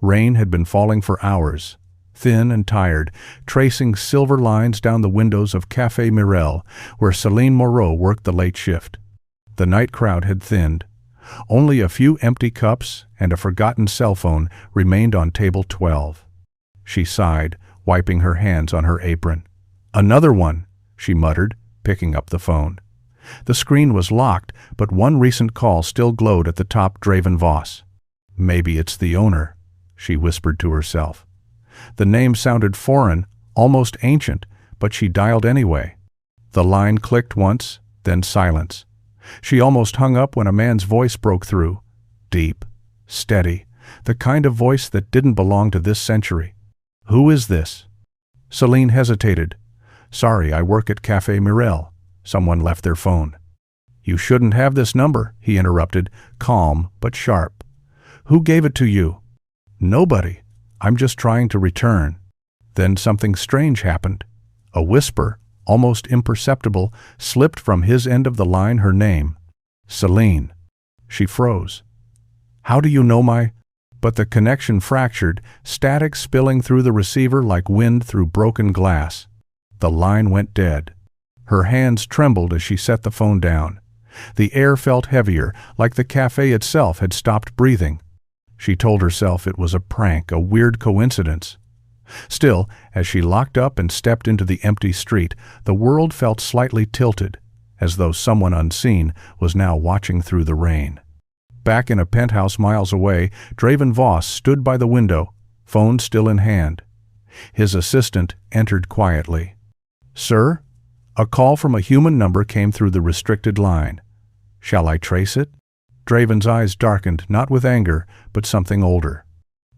Rain had been falling for hours, thin and tired, tracing silver lines down the windows of Café Mirel, where Céline Moreau worked the late shift. The night crowd had thinned. Only a few empty cups and a forgotten cell phone remained on table 12. She sighed, wiping her hands on her apron. "Another one," she muttered, picking up the phone. The screen was locked, but one recent call still glowed at the top. Draven Voss. "Maybe it's the owner," she whispered to herself. The name sounded foreign, almost ancient, but she dialed anyway. The line clicked once, then silence. She almost hung up when a man's voice broke through. Deep, steady, the kind of voice that didn't belong to this century. "Who is this?" Céline hesitated. "Sorry, I work at Café Mirel." Someone left their phone. "You shouldn't have this number," he interrupted, calm but sharp. "Who gave it to you?" "Nobody. I'm just trying to return." Then something strange happened. A whisper, almost imperceptible, slipped from his end of the line her name. "Céline." She froze. "How do you know my—" But the connection fractured, static spilling through the receiver like wind through broken glass. The line went dead. Her hands trembled as she set the phone down. The air felt heavier, like the cafe itself had stopped breathing. She told herself it was a prank, a weird coincidence. Still, as she locked up and stepped into the empty street, the world felt slightly tilted, as though someone unseen was now watching through the rain. Back in a penthouse miles away, Draven Voss stood by the window, phone still in hand. His assistant entered quietly. "Sir?" A call from a human number came through the restricted line. "Shall I trace it?" Draven's eyes darkened, not with anger, but something older.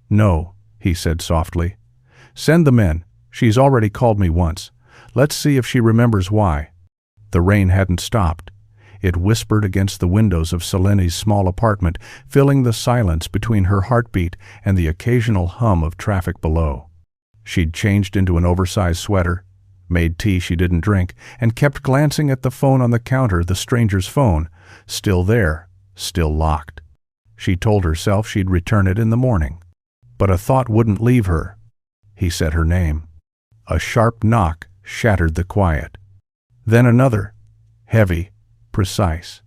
"No," he said softly. "Send the men. She's already called me once. Let's see if she remembers why." The rain hadn't stopped. It whispered against the windows of Céline's small apartment, filling the silence between her heartbeat and the occasional hum of traffic below. She'd changed into an oversized sweater, made tea she didn't drink, and kept glancing at the phone on the counter, the stranger's phone, still there, still locked. She told herself she'd return it in the morning. But a thought wouldn't leave her. He said her name. A sharp knock shattered the quiet. Then another, heavy, precise.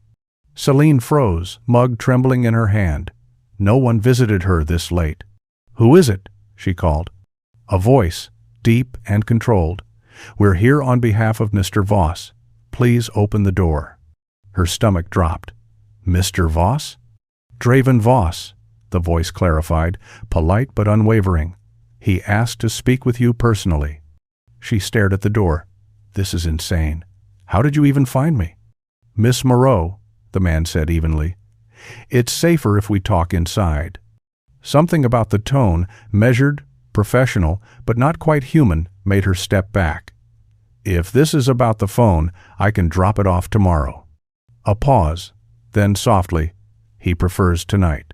Céline froze, mug trembling in her hand. No one visited her this late. "Who is it?" she called. A voice, deep and controlled. "We're here on behalf of Mr. Voss. Please open the door." Her stomach dropped. "Mr. Voss?" "Draven Voss," the voice clarified, polite but unwavering. "He asked to speak with you personally." She stared at the door. "This is insane. How did you even find me?" "Miss Moreau," the man said evenly. "It's safer if we talk inside." Something about the tone, measured, professional, but not quite human, made her step back. "If this is about the phone, I can drop it off tomorrow." A pause, then softly, "He prefers tonight."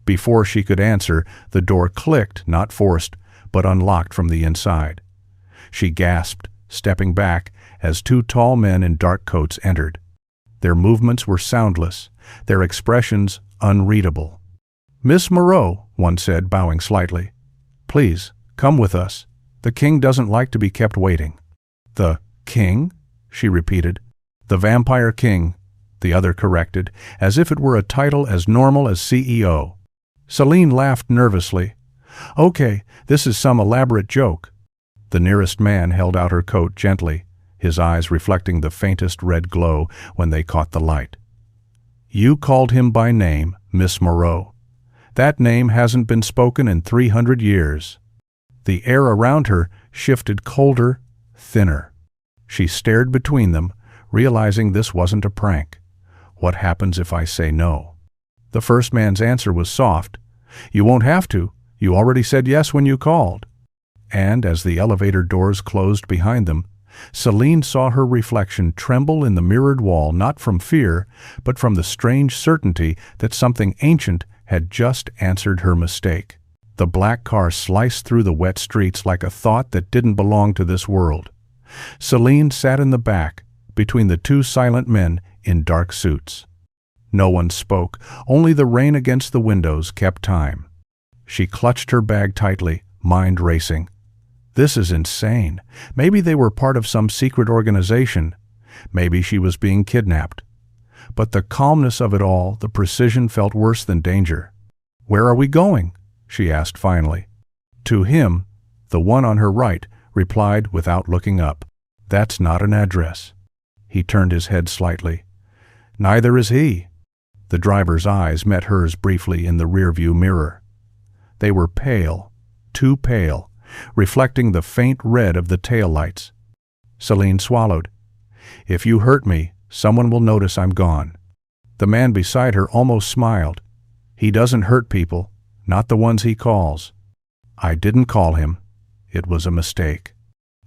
Before she could answer, the door clicked, not forced, but unlocked from the inside. She gasped, stepping back, as two tall men in dark coats entered. Their movements were soundless, their expressions unreadable. "Miss Moreau," one said, bowing slightly. "Please, come with us. The king doesn't like to be kept waiting." "The king?" she repeated. "The Vampire King," the other corrected, as if it were a title as normal as CEO. Céline laughed nervously. "Okay, this is some elaborate joke." The nearest man held out her coat gently, his eyes reflecting the faintest red glow when they caught the light. "You called him by name, Miss Moreau. That name hasn't been spoken in 300 years. The air around her shifted colder, thinner. She stared between them, realizing this wasn't a prank. What happens if I say no? The first man's answer was soft. "You won't have to. You already said yes when you called." And as the elevator doors closed behind them, Céline saw her reflection tremble in the mirrored wall, not from fear, but from the strange certainty that something ancient had just answered her mistake. The black car sliced through the wet streets like a thought that didn't belong to this world. Céline sat in the back, between the two silent men in dark suits. No one spoke, only the rain against the windows kept time. She clutched her bag tightly, mind racing. This is insane. Maybe they were part of some secret organization. Maybe she was being kidnapped. But the calmness of it all, the precision, felt worse than danger. "Where are we going?" she asked finally. To him, the one on her right replied without looking up, "That's not an address." He turned his head slightly. "Neither is he." The driver's eyes met hers briefly in the rearview mirror. They were pale, too pale, reflecting the faint red of the taillights. Celine swallowed. "If you hurt me, someone will notice I'm gone." The man beside her almost smiled. "He doesn't hurt people, not the ones he calls." "I didn't call him. It was a mistake."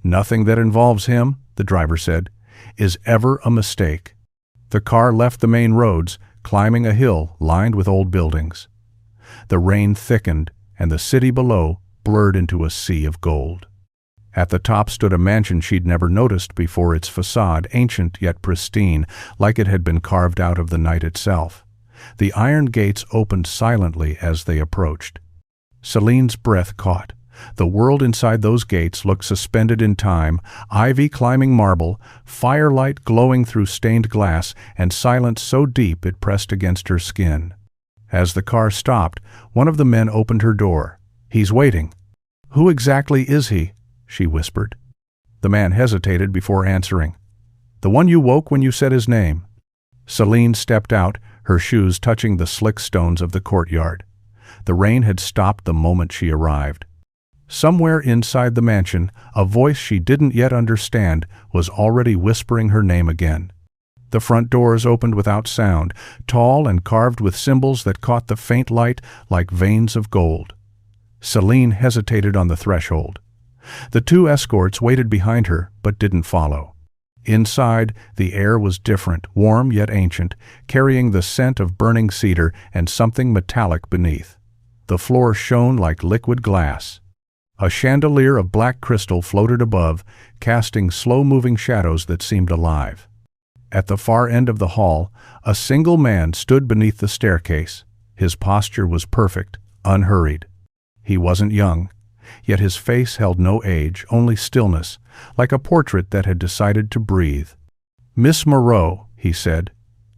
"Nothing that involves him," the driver said, "is ever a mistake." The car left the main roads, climbing a hill lined with old buildings. The rain thickened, and the city below blurred into a sea of gold. At the top stood a mansion she'd never noticed before, its facade ancient yet pristine, like it had been carved out of the night itself. The iron gates opened silently as they approached. Celine's breath caught. The world inside those gates looked suspended in time, ivy climbing marble, firelight glowing through stained glass, and silence so deep it pressed against her skin. As the car stopped, one of the men opened her door. "He's waiting." "Who exactly is he?" she whispered. The man hesitated before answering. "The one you woke when you said his name." Celine stepped out, her shoes touching the slick stones of the courtyard. The rain had stopped the moment she arrived. Somewhere inside the mansion, a voice she didn't yet understand was already whispering her name again. The front doors opened without sound, tall and carved with symbols that caught the faint light like veins of gold. Celine hesitated on the threshold. The two escorts waited behind her, but didn't follow. Inside, the air was different, warm yet ancient, carrying the scent of burning cedar and something metallic beneath. The floor shone like liquid glass. A chandelier of black crystal floated above, casting slow-moving shadows that seemed alive. At the far end of the hall, a single man stood beneath the staircase. His posture was perfect, unhurried. He wasn't young, yet his face held no age, only stillness, like a portrait that had decided to breathe. "Miss Moreau," he said.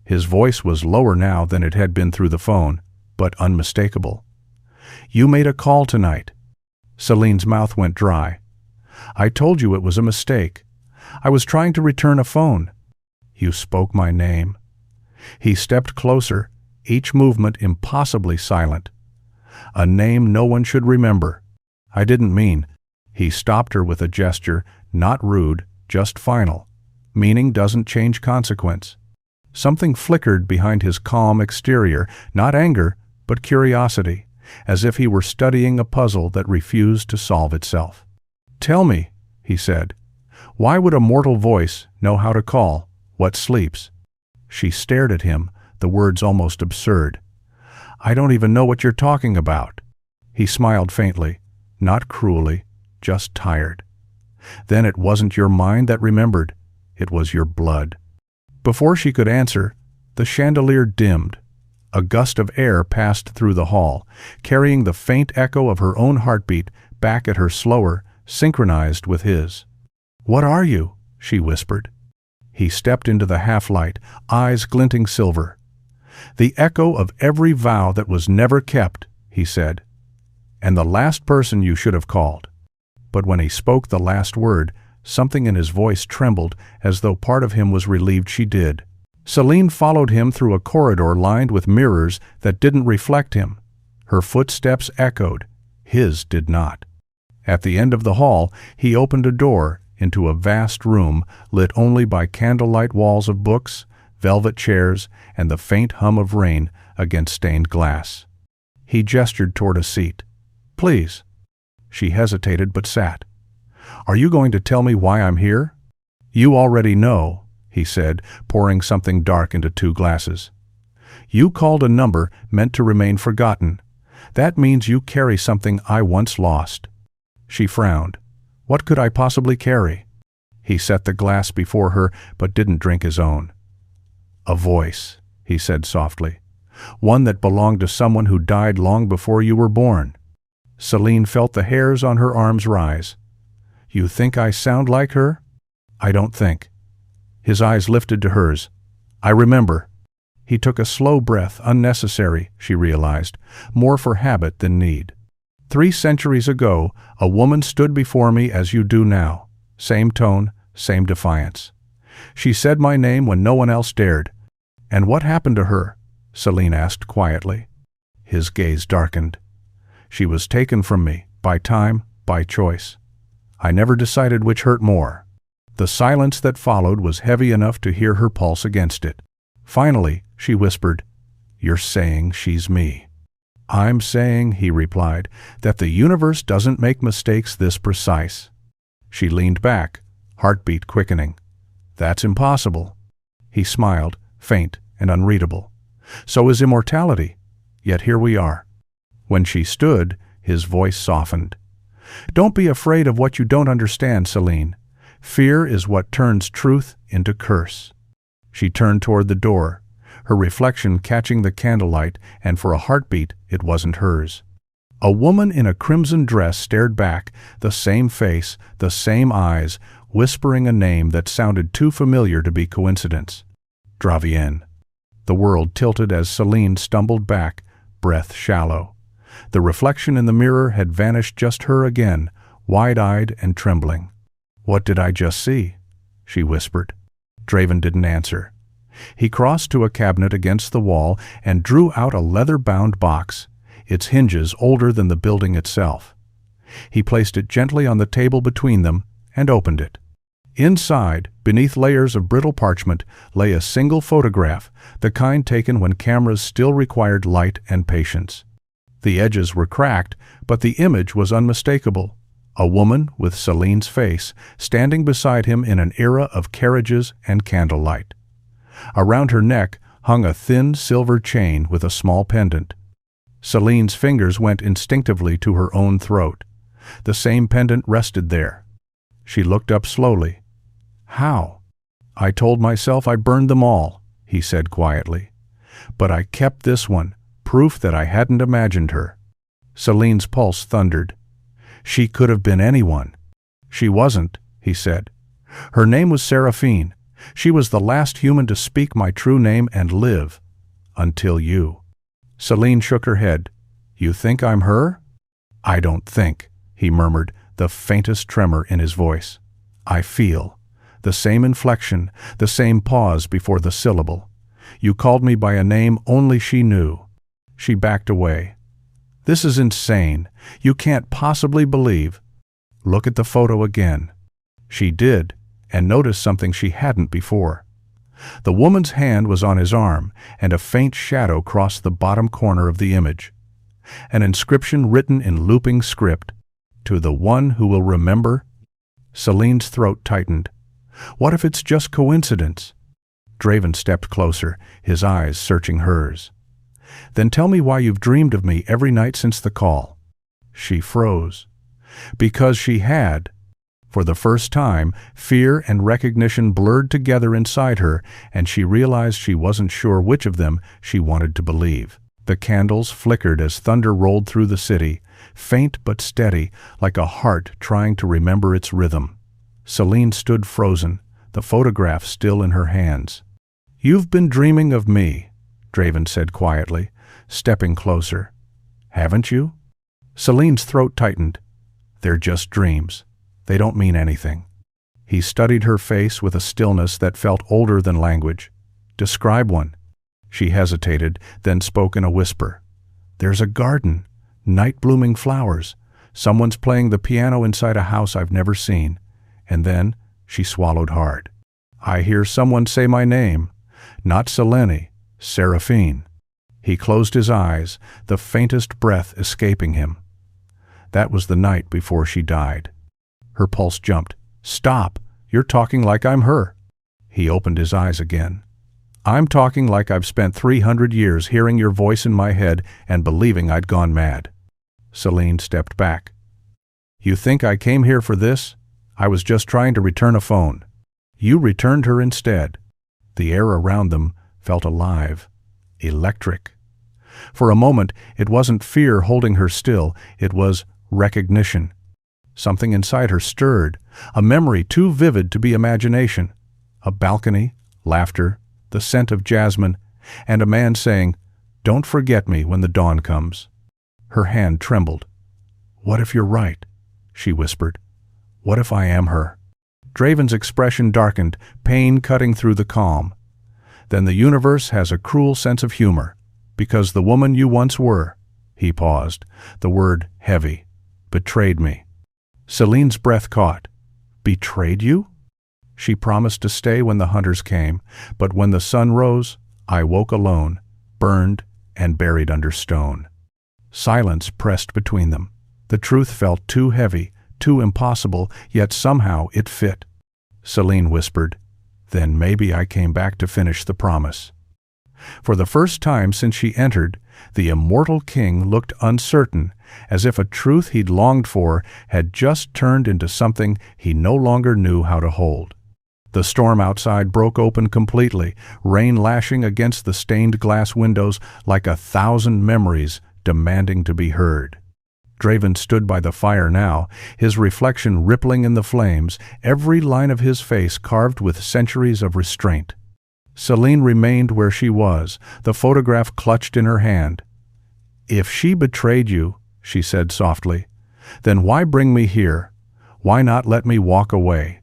His voice was lower now than it had been through the phone, but unmistakable. "You made a call tonight." Celine's mouth went dry. "I told you it was a mistake. I was trying to return a phone." "You spoke my name." He stepped closer, each movement impossibly silent. "A name no one should remember." "I didn't mean." He stopped her with a gesture, not rude, just final. Meaning doesn't change consequence. Something flickered behind his calm exterior, not anger, but curiosity, as if he were studying a puzzle that refused to solve itself. "Tell me," he said, "why would a mortal voice know how to call what sleeps?" She stared at him, the words almost absurd. "I don't even know what you're talking about." He smiled faintly, not cruelly, just tired. "Then it wasn't your mind that remembered, it was your blood." Before she could answer, the chandelier dimmed. A gust of air passed through the hall, carrying the faint echo of her own heartbeat back at her slower, synchronized with his. "What are you?" she whispered. He stepped into the half-light, eyes glinting silver. "The echo of every vow that was never kept," he said. "And the last person you should have called." But when he spoke the last word, something in his voice trembled as though part of him was relieved she did. Celine followed him through a corridor lined with mirrors that didn't reflect him. Her footsteps echoed. His did not. At the end of the hall, he opened a door into a vast room lit only by candlelight walls of books, velvet chairs, and the faint hum of rain against stained glass. He gestured toward a seat. "Please." She hesitated but sat. "Are you going to tell me why I'm here?" "You already know," he said, pouring something dark into 2 glasses. "You called a number meant to remain forgotten. That means you carry something I once lost." She frowned. "What could I possibly carry?" He set the glass before her, but didn't drink his own. "A voice," he said softly. "One that belonged to someone who died long before you were born." Celine felt the hairs on her arms rise. You think I sound like her? I don't think. His eyes lifted to hers. I remember. He took a slow breath, unnecessary, she realized, more for habit than need. 3 centuries ago, a woman stood before me as you do now. Same tone, same defiance. She said my name when no one else dared. And what happened to her? Celine asked quietly. His gaze darkened. She was taken from me, by time, by choice. I never decided which hurt more. The silence that followed was heavy enough to hear her pulse against it. Finally, she whispered, You're saying she's me. I'm saying, he replied, that the universe doesn't make mistakes this precise. She leaned back, heartbeat quickening. That's impossible. He smiled, faint and unreadable. So is immortality. Yet here we are. When she stood, his voice softened. Don't be afraid of what you don't understand, Celine. Fear is what turns truth into curse. She turned toward the door, her reflection catching the candlelight, and for a heartbeat it wasn't hers. A woman in a crimson dress stared back, the same face, the same eyes, whispering a name that sounded too familiar to be coincidence. Dravienne. The world tilted as Celine stumbled back, breath shallow. The reflection in the mirror had vanished, just her again, wide-eyed and trembling. What did I just see? She whispered. Draven didn't answer. He crossed to a cabinet against the wall and drew out a leather-bound box, its hinges older than the building itself. He placed it gently on the table between them and opened it. Inside, beneath layers of brittle parchment, lay a single photograph, the kind taken when cameras still required light and patience. The edges were cracked, but the image was unmistakable. A woman with Celine's face, standing beside him in an era of carriages and candlelight. Around her neck hung a thin silver chain with a small pendant. Celine's fingers went instinctively to her own throat. The same pendant rested there. She looked up slowly. How? I told myself I burned them all, he said quietly. But I kept this one, proof that I hadn't imagined her. Celine's pulse thundered. She could have been anyone. She wasn't, he said. Her name was Seraphine. She was the last human to speak my true name and live. Until you. Celine shook her head. You think I'm her? I don't think, he murmured, the faintest tremor in his voice. I feel. The same inflection, the same pause before the syllable. You called me by a name only she knew. She backed away. This is insane. You can't possibly believe. Look at the photo again. She did, and noticed something she hadn't before. The woman's hand was on his arm, and a faint shadow crossed the bottom corner of the image. An inscription written in looping script. To the one who will remember. Celine's throat tightened. What if it's just coincidence? Draven stepped closer, his eyes searching hers. Then tell me why you've dreamed of me every night since the call. She froze. Because she had. For the first time, fear and recognition blurred together inside her, and she realized she wasn't sure which of them she wanted to believe. The candles flickered as thunder rolled through the city, faint but steady, like a heart trying to remember its rhythm. Celine stood frozen, the photograph still in her hands. You've been dreaming of me, Draven said quietly, stepping closer. Haven't you? Celine's throat tightened. They're just dreams. They don't mean anything. He studied her face with a stillness that felt older than language. Describe one. She hesitated, then spoke in a whisper. There's a garden, night-blooming flowers. Someone's playing the piano inside a house I've never seen. And then she swallowed hard. I hear someone say my name. Not Selene, Seraphine. He closed his eyes, the faintest breath escaping him. That was the night before she died. Her pulse jumped. Stop! You're talking like I'm her. He opened his eyes again. I'm talking like I've spent 300 years hearing your voice in my head and believing I'd gone mad. Celine stepped back. You think I came here for this? I was just trying to return a phone. You returned her instead. The air around them felt alive, electric. For a moment, it wasn't fear holding her still, it was recognition. Something inside her stirred, a memory too vivid to be imagination. A balcony, laughter, the scent of jasmine, and a man saying, "Don't forget me when the dawn comes." Her hand trembled. "What if you're right?" she whispered. "What if I am her?" Draven's expression darkened, pain cutting through the calm. "Then the universe has a cruel sense of humor, because the woman you once were," he paused, the word heavy, "betrayed me." Celine's breath caught. "Betrayed you?" "She promised to stay when the hunters came, but when the sun rose, I woke alone, burned and buried under stone." Silence pressed between them. The truth felt too heavy, too impossible, yet somehow it fit. Celine whispered, "Then maybe I came back to finish the promise." For the first time since she entered, the immortal king looked uncertain, as if a truth he'd longed for had just turned into something he no longer knew how to hold. The storm outside broke open completely, rain lashing against the stained glass windows like 1,000 memories demanding to be heard. Draven stood by the fire now, his reflection rippling in the flames, every line of his face carved with centuries of restraint. Celine remained where she was, the photograph clutched in her hand. "If she betrayed you," she said softly, "then why bring me here? Why not let me walk away?"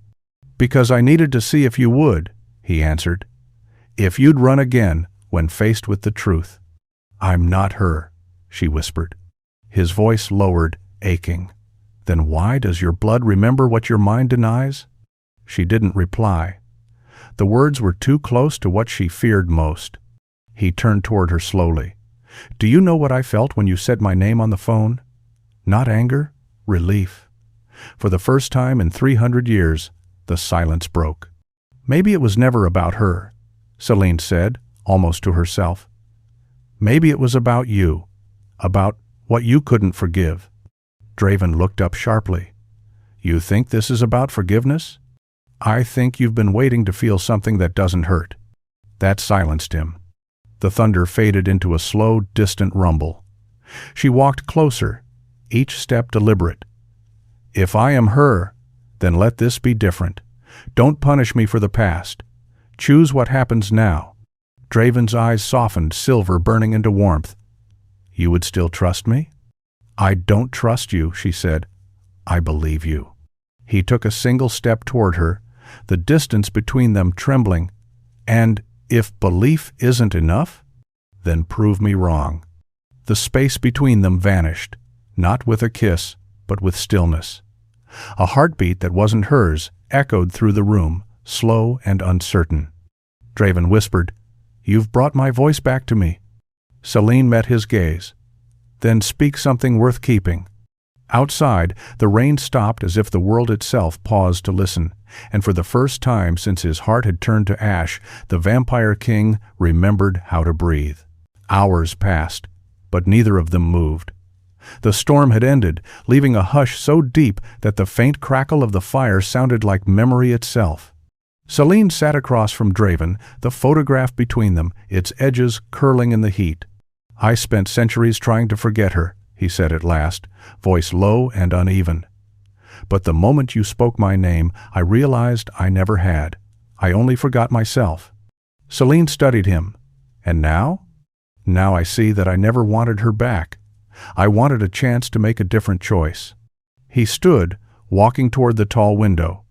"Because I needed to see if you would," he answered. "If you'd run again when faced with the truth." "I'm not her," she whispered. His voice lowered, aching. "Then why does your blood remember what your mind denies?" She didn't reply. The words were too close to what she feared most. He turned toward her slowly. "Do you know what I felt when you said my name on the phone? Not anger, relief." For the first time in 300 years, the silence broke. "Maybe it was never about her," Celine said, almost to herself. "Maybe it was about you, about what you couldn't forgive." Draven looked up sharply. "You think this is about forgiveness?" "I think you've been waiting to feel something that doesn't hurt." That silenced him. The thunder faded into a slow, distant rumble. She walked closer, each step deliberate. "If I am her, then let this be different. Don't punish me for the past. Choose what happens now." Draven's eyes softened, silver burning into warmth. "You would still trust me?" "I don't trust you," she said. "I believe you." He took a single step toward her, the distance between them trembling. "And if belief isn't enough, then prove me wrong." The space between them vanished, not with a kiss, but with stillness. A heartbeat that wasn't hers echoed through the room, slow and uncertain. Draven whispered, "You've brought my voice back to me." Celine met his gaze. "Then speak something worth keeping." Outside, the rain stopped as if the world itself paused to listen, and for the first time since his heart had turned to ash, the Vampire King remembered how to breathe. Hours passed, but neither of them moved. The storm had ended, leaving a hush so deep that the faint crackle of the fire sounded like memory itself. Celine sat across from Draven, the photograph between them, its edges curling in the heat. "I spent centuries trying to forget her," he said at last, voice low and uneven. "But the moment you spoke my name, I realized I never had. I only forgot myself." Celine studied him. "And now?" "Now I see that I never wanted her back. I wanted a chance to make a different choice." He stood, walking toward the tall window.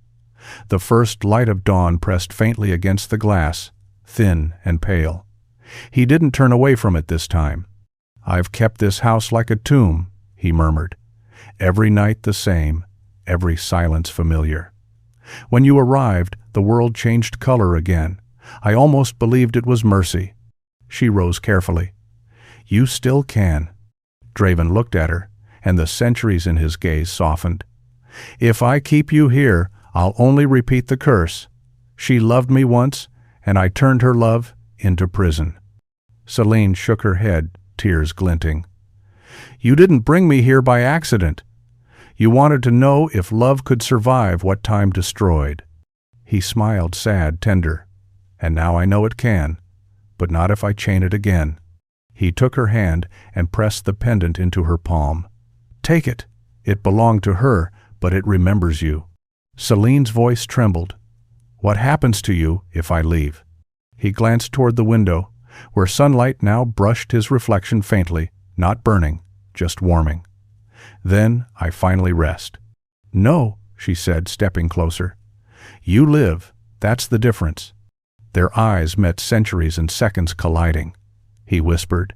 The first light of dawn pressed faintly against the glass, thin and pale. He didn't turn away from it this time. "I've kept this house like a tomb," he murmured. "Every night the same, every silence familiar. When you arrived, the world changed color again. I almost believed it was mercy." She rose carefully. "You still can." Draven looked at her, and the centuries in his gaze softened. "If I keep you here, I'll only repeat the curse. She loved me once, and I turned her love into prison." Celine shook her head, tears glinting. "You didn't bring me here by accident. You wanted to know if love could survive what time destroyed." He smiled, sad, tender. "And now I know it can, but not if I chain it again." He took her hand and pressed the pendant into her palm. "Take it. It belonged to her, but it remembers you." Celine's voice trembled. "What happens to you if I leave?" He glanced toward the window, where sunlight now brushed his reflection faintly, not burning, just warming. "Then I finally rest." "No," she said, stepping closer. "You live. That's the difference." Their eyes met, centuries and seconds colliding. He whispered,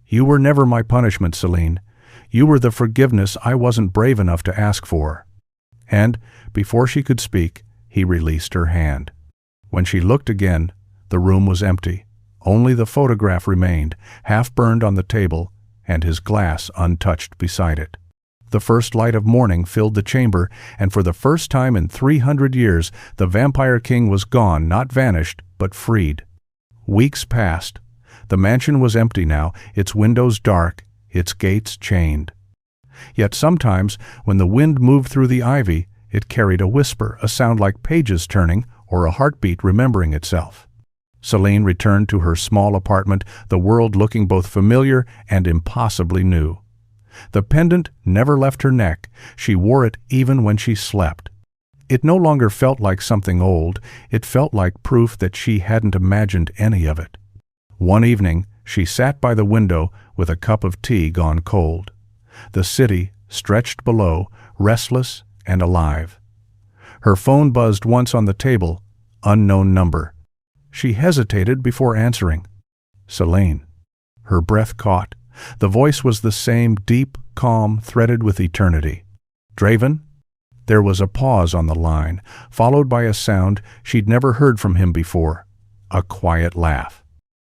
"You were never my punishment, Celine. You were the forgiveness I wasn't brave enough to ask for." And, before she could speak, he released her hand. When she looked again, the room was empty. Only the photograph remained, half burned on the table, and his glass untouched beside it. The first light of morning filled the chamber, and for the first time in 300 years, the Vampire King was gone, not vanished, but freed. Weeks passed. The mansion was empty now, its windows dark, its gates chained. Yet sometimes, when the wind moved through the ivy, it carried a whisper, a sound like pages turning, or a heartbeat remembering itself. Celine returned to her small apartment, the world looking both familiar and impossibly new. The pendant never left her neck. She wore it even when she slept. It no longer felt like something old. It felt like proof that she hadn't imagined any of it. One evening, she sat by the window with a cup of tea gone cold. The city stretched below, restless and alive. Her phone buzzed once on the table, unknown number. She hesitated before answering. Celine. Her breath caught. The voice was the same, deep, calm, threaded with eternity. "Draven?" There was a pause on the line, followed by a sound she'd never heard from him before. A quiet laugh.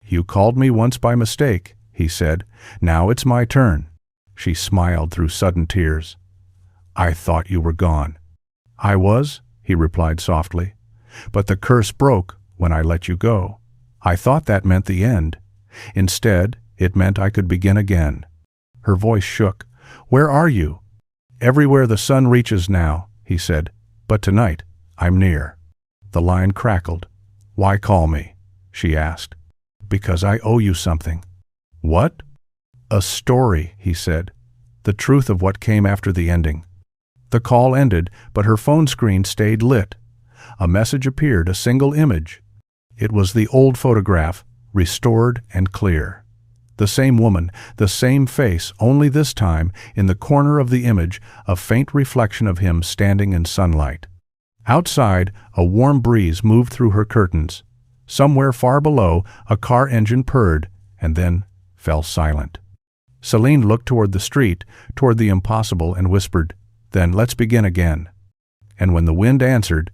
"You called me once by mistake," he said. "Now it's my turn." She smiled through sudden tears. "I thought you were gone." "I was," he replied softly. "But the curse broke when I let you go. I thought that meant the end. Instead, it meant I could begin again." Her voice shook. "Where are you?" "Everywhere the sun reaches now," he said. "But tonight, I'm near." The line crackled. "Why call me?" she asked. "Because I owe you something." "What?" "A story," he said. "The truth of what came after the ending." The call ended, but her phone screen stayed lit. A message appeared, a single image. It was the old photograph, restored and clear. The same woman, the same face, only this time, in the corner of the image, a faint reflection of him standing in sunlight. Outside, a warm breeze moved through her curtains. Somewhere far below, a car engine purred, and then fell silent. Celine looked toward the street, toward the impossible, and whispered, "Then let's begin again." And when the wind answered,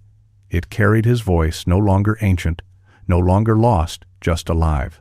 it carried his voice, no longer ancient, no longer lost, just alive.